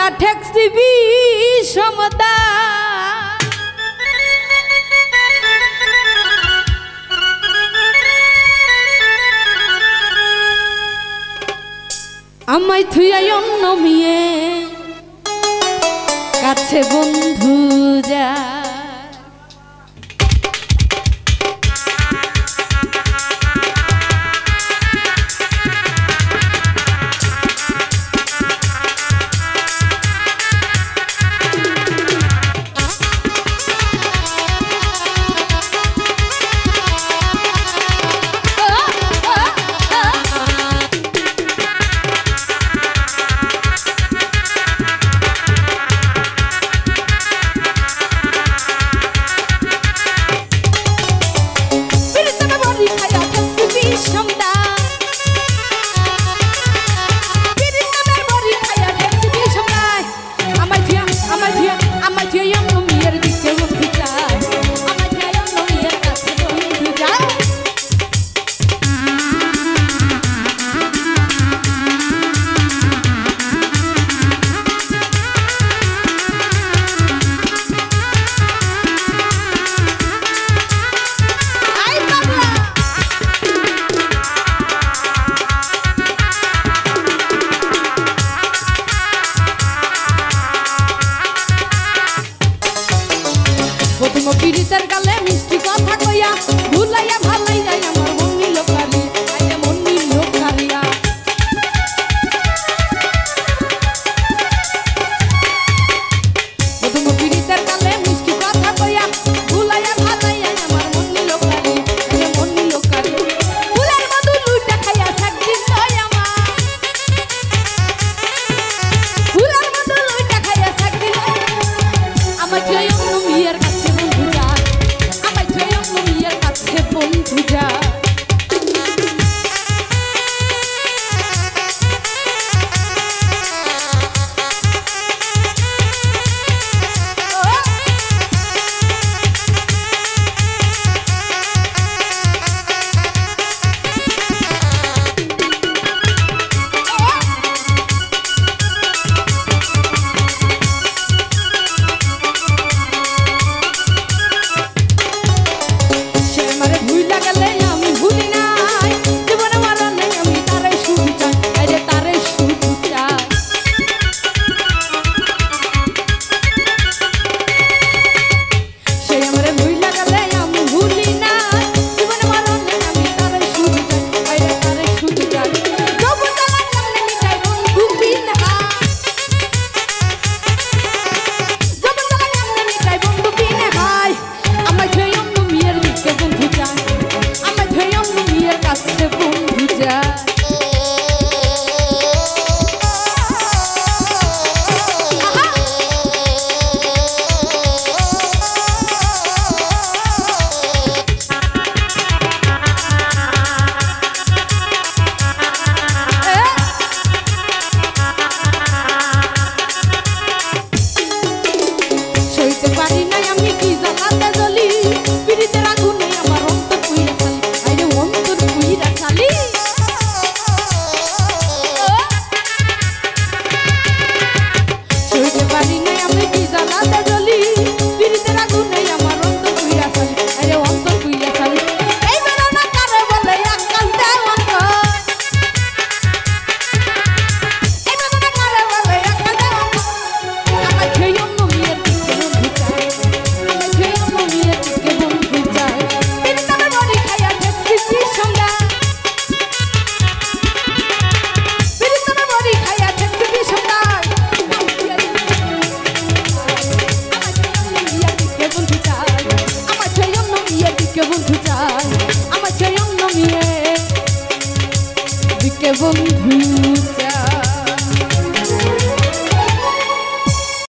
থুইয়া ঠেকছি বিষমতা আমায় থুইয়া অন্য মেয়ে কাছে বন্ধু যা পীড়িতের গালে মিষ্টি কথা কইয়া ভুলাইয়া ভালাই যায় আমার মন্নি লোকারি আইয়া মন্নি লোকারিয়া প্রথম পীড়িতের গালে মিষ্টি কথা কইয়া ভুলাইয়া ভালাই যায় আমার মন্নি লোকারি আইয়া মন্নি লোকারি ফুলের মধু লুইটা খাইয়া থাকদিন নয় আমার ফুলের মধু লুইটা খাইয়া থাকদিন আমার জয় অন্য মেয়ের কাছে বন্ধু যা